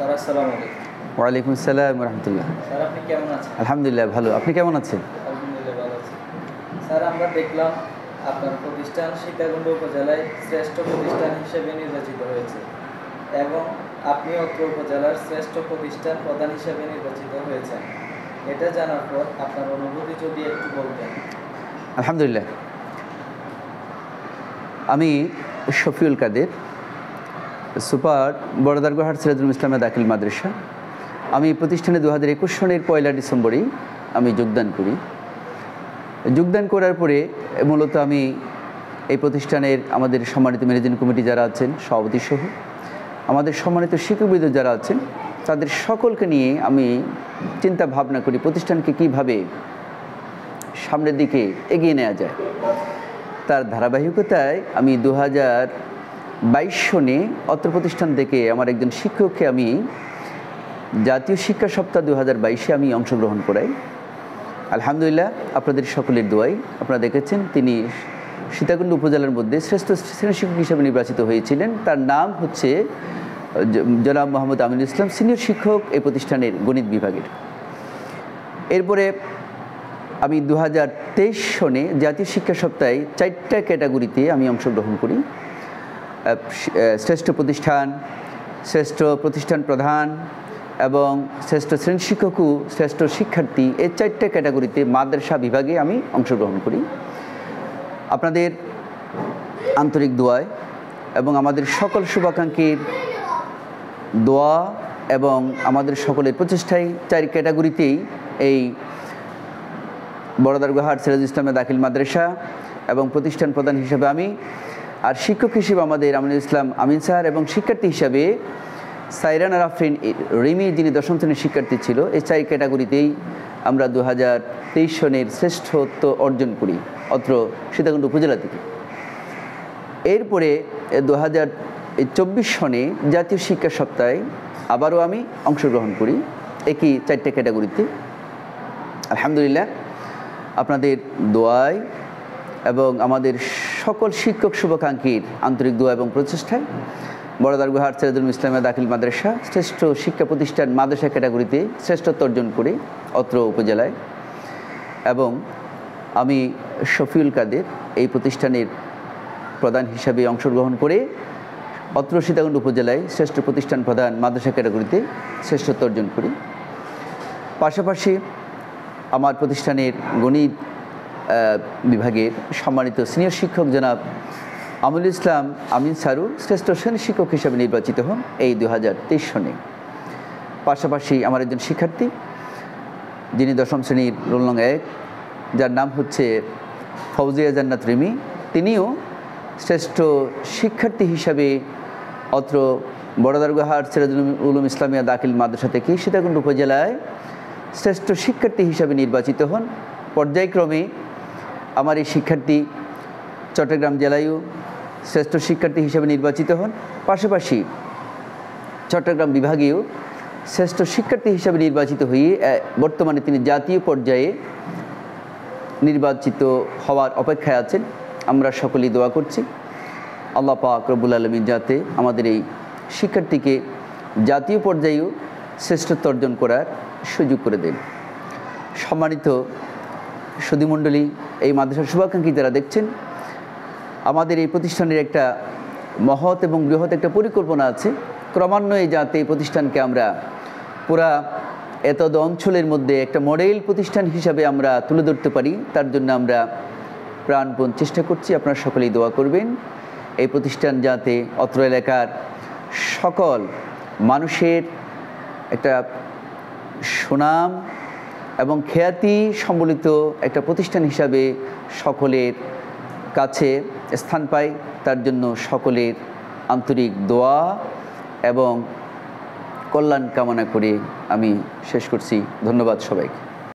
Sir আসসালামু আলাইকুম। ওয়ালাইকুম আসসালাম রহমতুল্লাহ। স্যার আপনি কেমন আছেন? আলহামদুলিল্লাহ ভালো। আপনি কেমন আছেন? আলহামদুলিল্লাহ ভালো আছি। স্যার আমরা দেখলাম আপনার প্রতিষ্ঠান সীতাকুণ্ড উপজেলায় শ্রেষ্ঠ প্রতিষ্ঠান হিসেবে নির্বাচিত হয়েছে এবং আপনি অত্র উপজেলার শ্রেষ্ঠ প্রতিষ্ঠান প্রধান হিসেবে নির্বাচিত হয়েছেন। এটা জানার পর আপনার অনুভূতি যদি একটু বলতেন। আলহামদুলিল্লাহ। আমি শফিউল কাদের, সুপার বড়দারগোহাট সিরাজুল ইসলামিয়া দাখিল মাদ্রাসা। আমি প্রতিষ্ঠানে 2021 সনের 1 ডিসেম্বরেই আমি যোগদান করি। যোগদান করার পরে মূলত আমি এই প্রতিষ্ঠানের আমাদের সম্মানিত ম্যানেজিং কমিটি যারা আছেন, সভাপতি সহ আমাদের সম্মানিত শিক্ষকবৃন্দ যারা আছেন, তাদের সকলকে নিয়ে আমি চিন্তা ভাবনা করি প্রতিষ্ঠানকে কিভাবে সামনের দিকে এগিয়ে নেওয়া যায়। তার ধারাবাহিকতায় আমি 2022 সনে অত্র প্রতিষ্ঠান থেকে আমার একজন শিক্ষককে আমি জাতীয় শিক্ষা সপ্তাহ 2022-এ আমি অংশগ্রহণ করাই। আলহামদুলিল্লাহ, আপনাদের সকলের দোয়াই আপনারা দেখেছেন তিনি সীতাকুণ্ড উপজেলার মধ্যে শ্রেষ্ঠ শ্রেণী শিক্ষক হিসেবে নির্বাচিত হয়েছিলেন। তার নাম হচ্ছে জনাব মোহাম্মদ আমিনুল ইসলাম, সিনিয়র শিক্ষক এই প্রতিষ্ঠানের গণিত বিভাগের। এরপরে আমি 2023 সনে জাতীয় শিক্ষা সপ্তাহে 4টা ক্যাটাগরিতে আমি অংশগ্রহণ করি। শ্রেষ্ঠ প্রতিষ্ঠান, শ্রেষ্ঠ প্রতিষ্ঠান প্রধান এবং শ্রেষ্ঠ শ্রেণী শিক্ষক ও শ্রেষ্ঠ শিক্ষার্থী, এই 4টা ক্যাটাগরিতে মাদ্রাসা বিভাগে আমি অংশগ্রহণ করি। আপনাদের আন্তরিক দোয়ায় এবং আমাদের সকল শুভাকাঙ্ক্ষীর দোয়া এবং আমাদের সকলের প্রচেষ্টায় 4 ক্যাটাগরিতেই এই বড়দারগোহাট সিরাজুল ইসলামিয়া দাখিল মাদ্রাসা এবং প্রতিষ্ঠান প্রধান হিসেবে আমি, আর শিক্ষক হিসেবে আমাদের আমিনুল ইসলাম আমিন স্যার, এবং শিক্ষার্থী হিসাবে সাইরানা রাফরিন রিমি, যিনি 10ম শ্রেণীর শিক্ষার্থী ছিল। এই 4 ক্যাটাগরিতেই আমরা 2023 সনের শ্রেষ্ঠত্ব অর্জন করি অত্র সীতাকুণ্ড উপজেলা থেকে। এরপরে 2024 সনে জাতীয় শিক্ষা সপ্তাহে আবারও আমি অংশগ্রহণ করি একই 4টা ক্যাটাগরিতে। আলহামদুলিল্লাহ, আপনাদের দোয়ায় এবং আমাদের সকল শিক্ষক শুভাকাঙ্ক্ষীর আন্তরিক দোয়া এবং প্রচেষ্টায় বড়দারগোহাট সিরাজুল ইসলামিয়া দাখিল মাদ্রাসা শ্রেষ্ঠ শিক্ষা প্রতিষ্ঠান মাদ্রাসা ক্যাটাগরিতে শ্রেষ্ঠত্ব অর্জন করে অত্র উপজেলায়, এবং আমি শফিউল কাদের এই প্রতিষ্ঠানের প্রধান হিসাবে অংশগ্রহণ করে অত্র সীতাকুণ্ড উপজেলায় শ্রেষ্ঠ প্রতিষ্ঠান প্রধান মাদ্রাসা ক্যাটাগরিতে শ্রেষ্ঠত্ব অর্জন করি। পাশাপাশি আমার প্রতিষ্ঠানের গণিত বিভাগের সম্মানিত সিনিয়র শিক্ষক জনাব আমিনুল ইসলাম আমিন স্যারও শ্রেষ্ঠ শ্রেণী শিক্ষক হিসাবে নির্বাচিত হন এই 2023 সনে। পাশাপাশি আমার একজন শিক্ষার্থী যিনি 10ম শ্রেণীর রোল নং 1, যার নাম হচ্ছে ফৌজিয়া জান্নাত রিমি, তিনিও শ্রেষ্ঠ শিক্ষার্থী হিসাবে অত্র বড়দারগোহাট সিরাজুল ইসলামিয়া দাখিল মাদ্রাসা থেকে সীতাকুণ্ড উপজেলায় শ্রেষ্ঠ শিক্ষার্থী হিসাবে নির্বাচিত হন। পর্যায়ক্রমে আমার এই শিক্ষার্থী চট্টগ্রাম জেলায়ও শ্রেষ্ঠ শিক্ষার্থী হিসাবে নির্বাচিত হন। পাশাপাশি চট্টগ্রাম বিভাগেও শ্রেষ্ঠ শিক্ষার্থী হিসাবে নির্বাচিত হয়ে বর্তমানে তিনি জাতীয় পর্যায়ে নির্বাচিত হওয়ার অপেক্ষায় আছেন। আমরা সকলেই দোয়া করছি আল্লাহ পাক রব্বুল আলামিন যাতে আমাদের এই শিক্ষার্থীকে জাতীয় পর্যায়েও শ্রেষ্ঠত্ব অর্জন করার সুযোগ করে দেন। সম্মানিত সুধীমণ্ডলী, এই মাদ্রাসার শুভাকাঙ্ক্ষী যারা দেখছেন, আমাদের এই প্রতিষ্ঠানের একটা মহৎ এবং বৃহৎ একটা পরিকল্পনা আছে ক্রমান্বয়ে যাতে এই প্রতিষ্ঠানকে আমরা পুরা এতদ অঞ্চলের মধ্যে একটা মডেল প্রতিষ্ঠান হিসাবে আমরা তুলে ধরতে পারি। তার জন্য আমরা প্রাণপণ চেষ্টা করছি। আপনারা সকলেই দোয়া করবেন এই প্রতিষ্ঠান যাতে অত্র এলাকার সকল মানুষের একটা সুনাম এবং খ্যাতি সম্বলিত একটা প্রতিষ্ঠান হিসাবে সকলের কাছে স্থান পায়। তার জন্য সকলের আন্তরিক দোয়া এবং কল্যাণ কামনা করে আমি শেষ করছি। ধন্যবাদ সবাইকে।